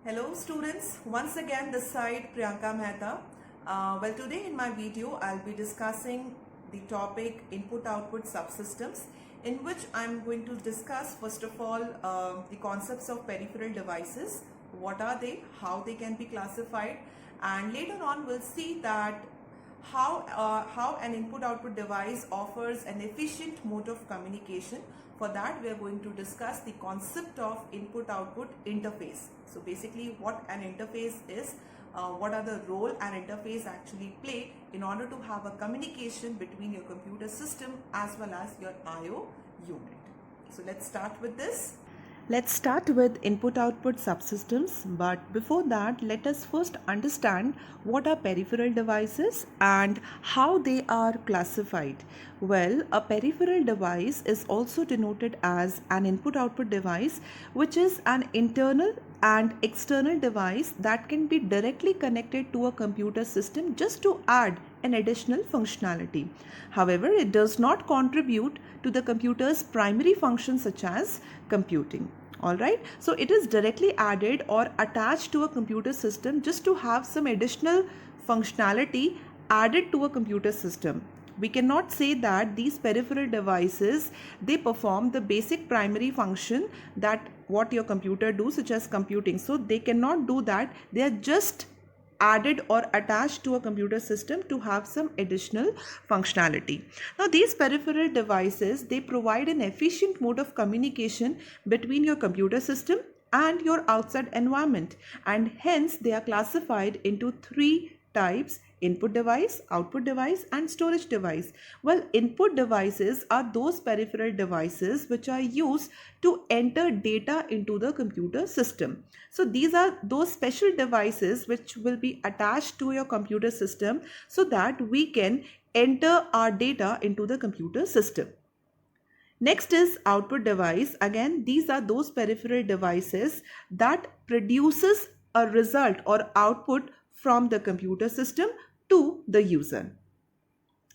Hello students, once again this side Priyanka Mehta. Well, today in my video I'll be discussing the topic input output subsystems, in which I'm going to discuss first of all the concepts of peripheral devices, what are they, how they can be classified, and later on we'll see that how an input output device offers an efficient mode of communication. For that we are going to discuss the concept of input output interface. So basically what an interface is, what are the role an interface actually play in order to have a communication between your computer system as well as your IO unit. So let's start with this. Let's start with input-output subsystems, but before that, let us first understand what are peripheral devices and how they are classified. Well, a peripheral device is also denoted as an input-output device, which is an internal and external device that can be directly connected to a computer system just to add an additional functionality. However, it does not contribute to the computer's primary function such as computing. Alright, so it is directly added or attached to a computer system just to have some additional functionality added to a computer system. We cannot say that these peripheral devices, they perform the basic primary function that what your computer do, such as computing. So they cannot do that. They are just added or attached to a computer system to have some additional functionality. Now these peripheral devices, they provide an efficient mode of communication between your computer system and your outside environment, and hence they are classified into three types: input device, output device, and storage device. Well, input devices are those peripheral devices which are used to enter data into the computer system. So these are those special devices which will be attached to your computer system so that we can enter our data into the computer system. Next is output device. Again, these are those peripheral devices that produces a result or output from the computer system to the user.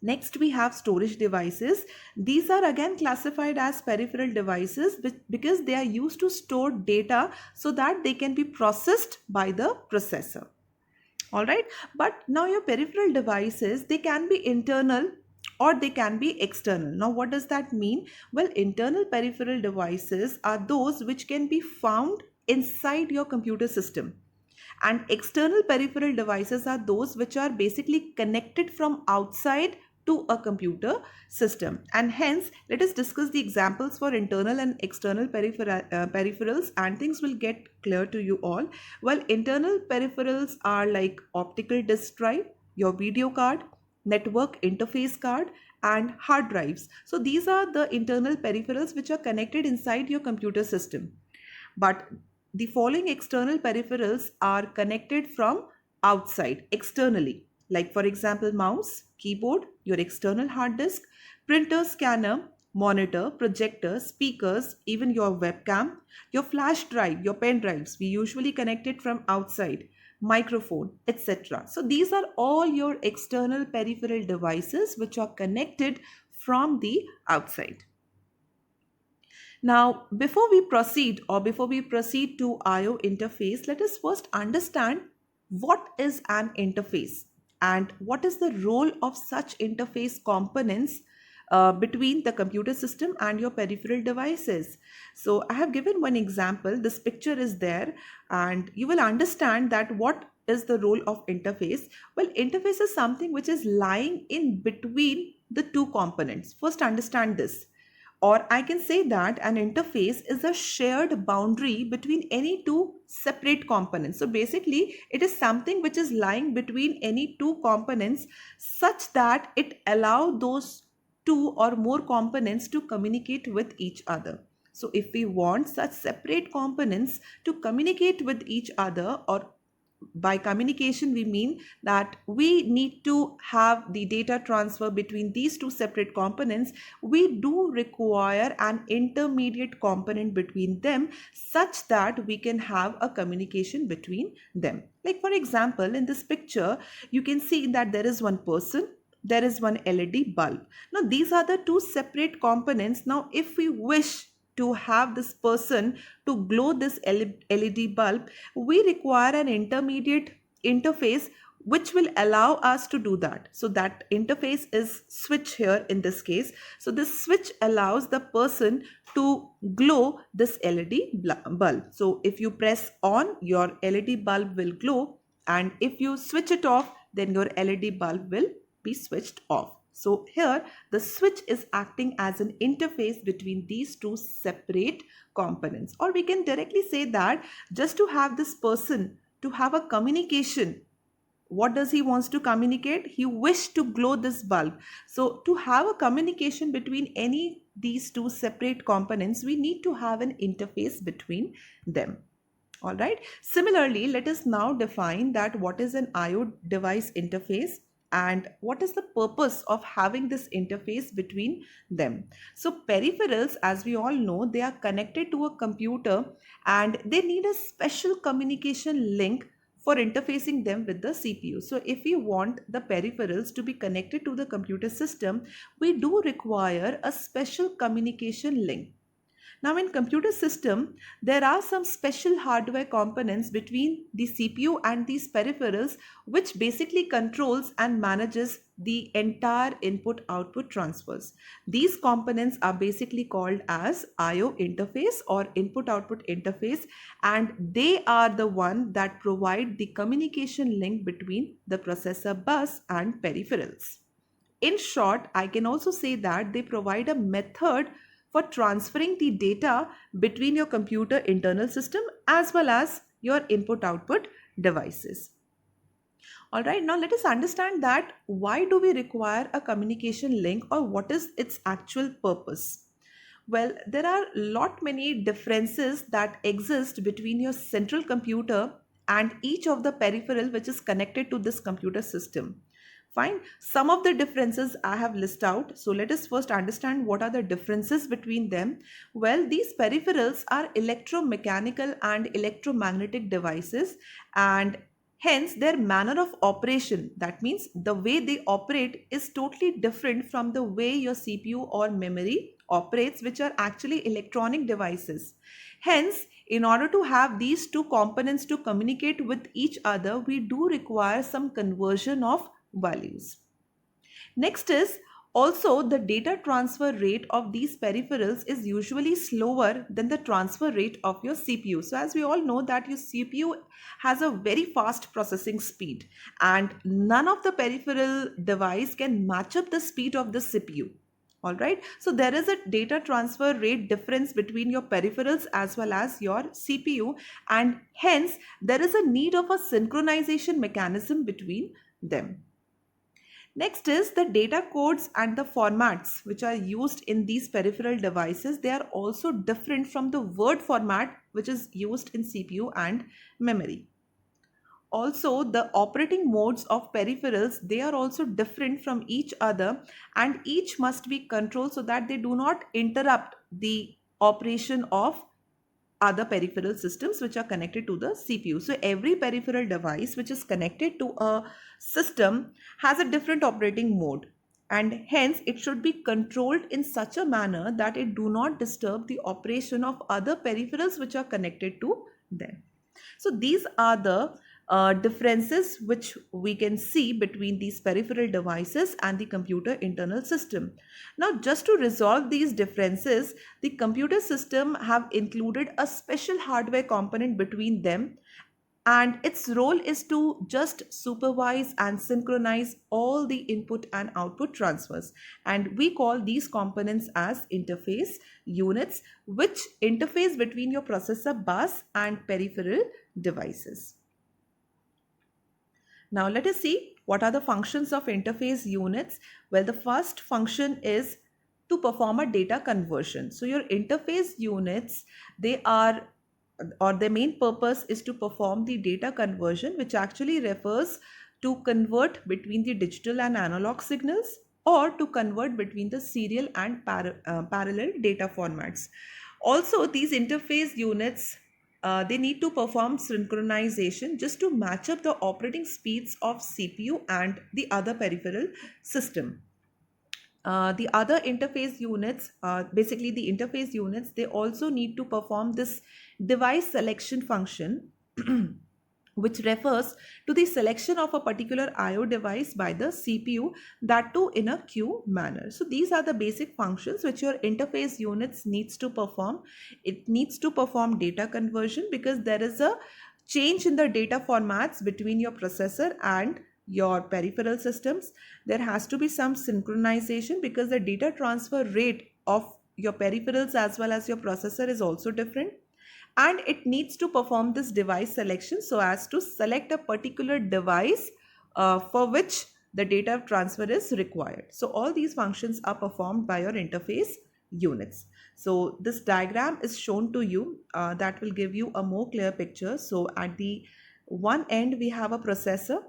Next, we have storage devices. These are again classified as peripheral devices because they are used to store data so that they can be processed by the processor. All right, but now your peripheral devices, they can be internal or they can be external. Now what does that mean? Well, internal peripheral devices are those which can be found inside your computer system, and external peripheral devices are those which are basically connected from outside to a computer system. And hence let us discuss the examples for internal and external peripherals, and things will get clear to you all. Well, internal peripherals are like optical disk drive, your video card, network interface card, and hard drives. So these are the internal peripherals which are connected inside your computer system. But the following external peripherals are connected from outside, externally, like for example mouse, keyboard, your external hard disk, printer, scanner, monitor, projector, speakers, even your webcam, your flash drive, your pen drives, we usually connect it from outside, microphone, etc. So these are all your external peripheral devices which are connected from the outside. Now, before we proceed to IO interface, let us first understand what is an interface and what is the role of such interface components between the computer system and your peripheral devices. So I have given one example. This picture is there and you will understand that what is the role of interface. Well, interface is something which is lying in between the two components. First, understand this. Or I can say that an interface is a shared boundary between any two separate components. So basically, it is something which is lying between any two components such that it allows those two or more components to communicate with each other. So if we want such separate components to communicate with each other, or by communication we mean that we need to have the data transfer between these two separate components, we do require an intermediate component between them such that we can have a communication between them. Like for example, in this picture you can see that there is one person, there is one LED bulb. Now these are the two separate components. Now if we wish to have this person to glow this LED bulb, we require an intermediate interface which will allow us to do that. So that interface is switch here in this case. So this switch allows the person to glow this LED bulb. So if you press on, your LED bulb will glow, and if you switch it off, then your LED bulb will be switched off. So here the switch is acting as an interface between these two separate components. Or we can directly say that just to have this person to have a communication, what does he wants to communicate? He wished to glow this bulb. So to have a communication between these two separate components, we need to have an interface between them. All right. Similarly, let us now define that what is an IO device interface and what is the purpose of having this interface between them. So peripherals, as we all know, they are connected to a computer and they need a special communication link for interfacing them with the CPU. So if we want the peripherals to be connected to the computer system, we do require a special communication link. Now in computer system, there are some special hardware components between the CPU and these peripherals which basically controls and manages the entire input-output transfers. These components are basically called as IO interface or input-output interface, and they are the one that provide the communication link between the processor bus and peripherals. In short, I can also say that they provide a method for transferring the data between your computer internal system as well as your input-output devices. All right, now let us understand that why do we require a communication link, or what is its actual purpose? Well, there are many differences that exist between your central computer and each of the peripheral which is connected to this computer system. Fine. Some of the differences I have listed out. So let us first understand what are the differences between them. Well, these peripherals are electromechanical and electromagnetic devices, and hence their manner of operation, that means the way they operate, is totally different from the way your CPU or memory operates, which are actually electronic devices. Hence, in order to have these two components to communicate with each other, we do require some conversion of values. Next is also the data transfer rate of these peripherals is usually slower than the transfer rate of your CPU. So as we all know that your CPU has a very fast processing speed, and none of the peripheral device can match up the speed of the CPU. All right. So there is a data transfer rate difference between your peripherals as well as your CPU, and hence there is a need of a synchronization mechanism between them. Next is the data codes and the formats which are used in these peripheral devices. They are also different from the word format which is used in CPU and memory. Also, the operating modes of peripherals, they are also different from each other, and each must be controlled so that they do not interrupt the operation of other peripheral systems which are connected to the CPU. So every peripheral device which is connected to a system has a different operating mode, and hence it should be controlled in such a manner that it do not disturb the operation of other peripherals which are connected to them. So these are the differences which we can see between these peripheral devices and the computer internal system. Now, just to resolve these differences, the computer system have included a special hardware component between them, and its role is to just supervise and synchronize all the input and output transfers. And we call these components as interface units, which interface between your processor bus and peripheral devices. Now let us see what are the functions of interface units. Well, the first function is to perform a data conversion. So your interface units, they are, or their main purpose is to perform the data conversion, which actually refers to convert between the digital and analog signals, or to convert between the serial and parallel data formats. Also, these interface units, they need to perform synchronization just to match up the operating speeds of CPU and the other peripheral system. The other interface units, basically the interface units, they also need to perform this device selection function which refers to the selection of a particular IO device by the CPU, that too in a queue manner. So these are the basic functions which your interface units needs to perform. It needs to perform data conversion because there is a change in the data formats between your processor and your peripheral systems. There has to be some synchronization because the data transfer rate of your peripherals as well as your processor is also different, and it needs to perform this device selection so as to select a particular device for which the data transfer is required. So all these functions are performed by your interface units. So this diagram is shown to you that will give you a more clear picture. So at the one end we have a processor,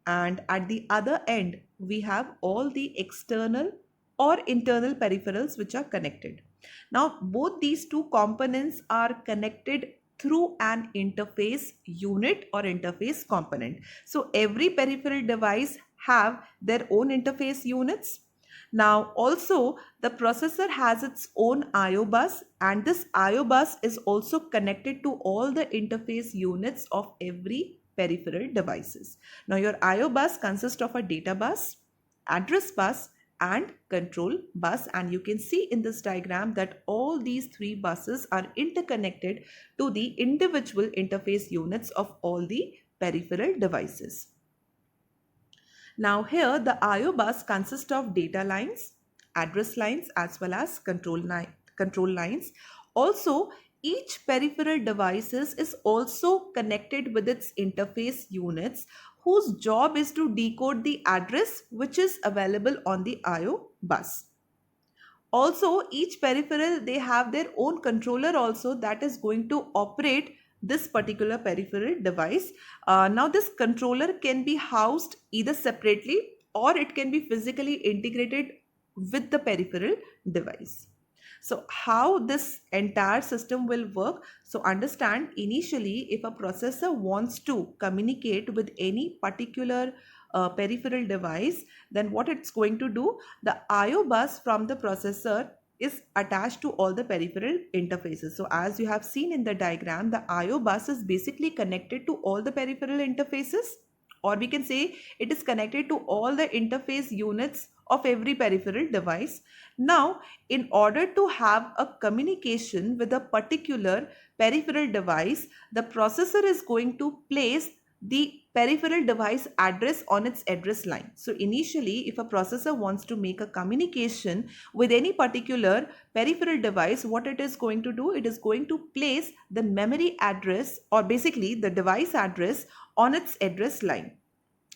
and at the other end we have all the external or internal peripherals which are connected. Now both these two components are connected through an interface unit or interface component. So every peripheral device have their own interface units. Now also the processor has its own IO bus, and this IO bus is also connected to all the interface units of every peripheral devices. Now your IO bus consists of a data bus, address bus and control bus, and you can see in this diagram that all these three buses are interconnected to the individual interface units of all the peripheral devices. Now here the IO bus consists of data lines, address lines as well as control lines. Also each peripheral devices is also connected with its interface units whose job is to decode the address which is available on the IO bus. Also each peripheral, they have their own controller also that is going to operate this particular peripheral device. Now this controller can be housed either separately or it can be physically integrated with the peripheral device. So how this entire system will work? So understand, initially if a processor wants to communicate with any particular peripheral device, then what it's going to do, the IO bus from the processor is attached to all the peripheral interfaces. So as you have seen in the diagram, the IO bus is basically connected to all the peripheral interfaces, or we can say it is connected to all the interface units of every peripheral device. Now, in order to have a communication with a particular peripheral device, the processor is going to place the peripheral device address on its address line. So initially, if a processor wants to make a communication with any particular peripheral device, what it is going to do, it is going to place the memory address, or basically the device address, on its address line.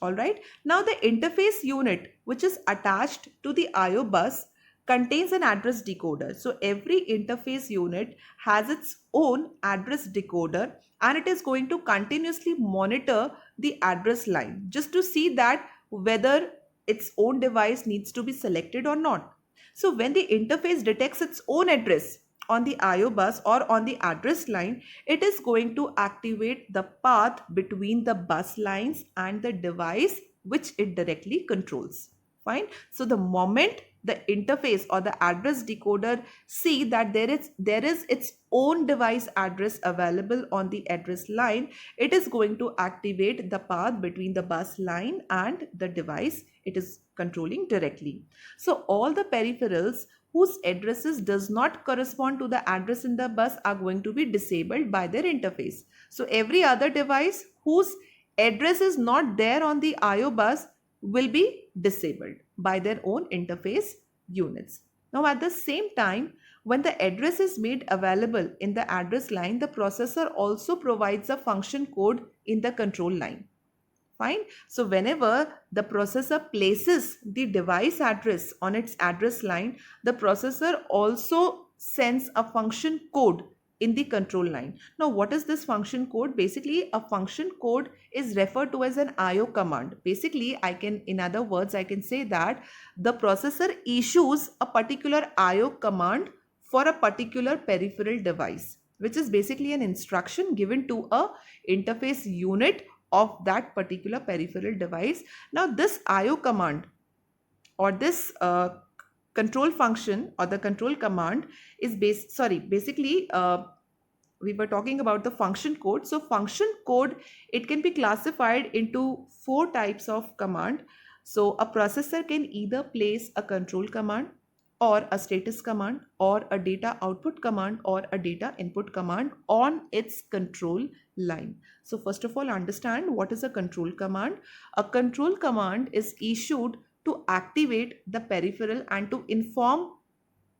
Alright, now the interface unit which is attached to the IO bus contains an address decoder. So every interface unit has its own address decoder, and it is going to continuously monitor the address line just to see that whether its own device needs to be selected or not. So when the interface detects its own address on the IO bus or on the address line, it is going to activate the path between the bus lines and the device which it directly controls. Fine. So the moment the interface or the address decoder see that there is its own device address available on the address line, it is going to activate the path between the bus line and the device it is controlling directly. So all the peripherals whose addresses does not correspond to the address in the bus are going to be disabled by their interface. So every other device whose address is not there on the IO bus will be disabled by their own interface units. Now at the same time, when the address is made available in the address line, the processor also provides a function code in the control line. Fine. So whenever the processor places the device address on its address line, the processor also sends a function code in the control line. Now what is this function code? Basically a function code is referred to as an IO command. Basically in other words I can say that the processor issues a particular IO command for a particular peripheral device, which is basically an instruction given to a interface unit of that particular peripheral device. Now this IO command or this control function or the control command is basically we were talking about the function code. So function code, it can be classified into 4 types of command. So a processor can either place a control command or a status command or a data output command or a data input command on its control line. So first of all, understand what is a control command. A control command is issued to activate the peripheral and to inform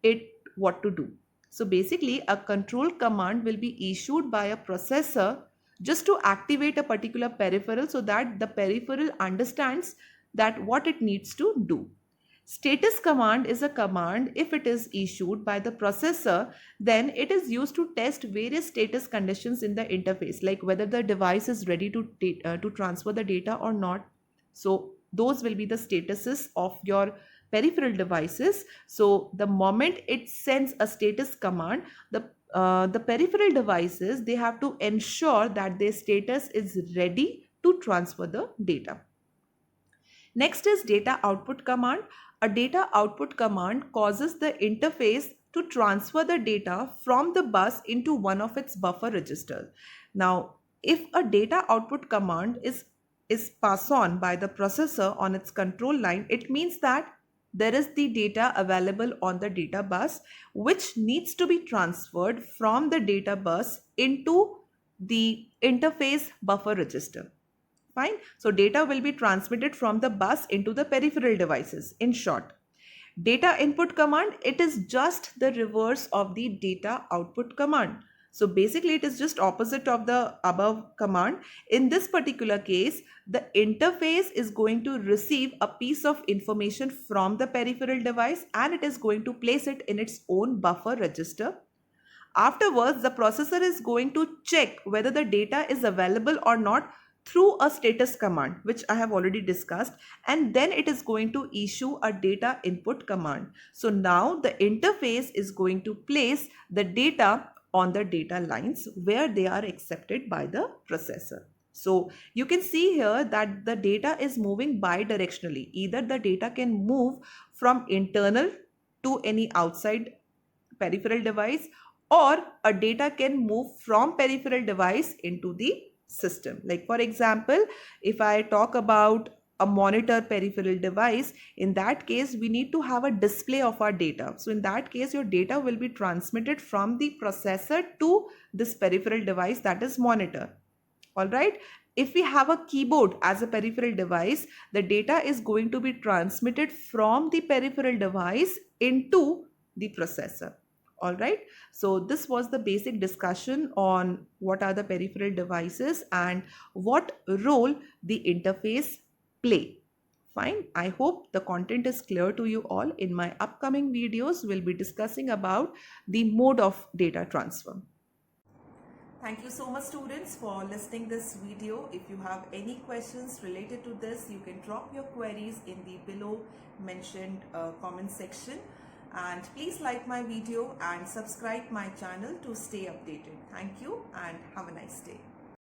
it what to do. So basically, a control command will be issued by a processor just to activate a particular peripheral so that the peripheral understands that what it needs to do. Status command is a command. If it is issued by the processor, then it is used to test various status conditions in the interface, like whether the device is ready to transfer the data or not. So those will be the statuses of your peripheral devices. So the moment it sends a status command, the peripheral devices, they have to ensure that their status is ready to transfer the data. Next is data output command. A data output command causes the interface to transfer the data from the bus into one of its buffer registers. Now, if a data output command is passed on by the processor on its control line, it means that there is the data available on the data bus which needs to be transferred from the data bus into the interface buffer register. Fine. So data will be transmitted from the bus into the peripheral devices. In short, data input command, it is just the reverse of the data output command. So basically it is just opposite of the above command. In this particular case, the interface is going to receive a piece of information from the peripheral device and it is going to place it in its own buffer register. Afterwards, the processor is going to check whether the data is available or not through a status command, which I have already discussed, and then it is going to issue a data input command. So now the interface is going to place the data on the data lines where they are accepted by the processor. So you can see here that the data is moving bidirectionally. Either the data can move from internal to any outside peripheral device, or a data can move from peripheral device into the system. Like for example, if I talk about a monitor peripheral device, in that case we need to have a display of our data. So in that case your data will be transmitted from the processor to this peripheral device, that is monitor. All right. If we have a keyboard as a peripheral device, the data is going to be transmitted from the peripheral device into the processor. All right. So this was the basic discussion on what are the peripheral devices and what role the interface play. Fine. I hope the content is clear to you all. In my upcoming videos, we'll be discussing about the mode of data transfer. Thank you so much students for listening this video. If you have any questions related to this, you can drop your queries in the below mentioned comment section. And please like my video and subscribe my channel to stay updated. Thank you and have a nice day.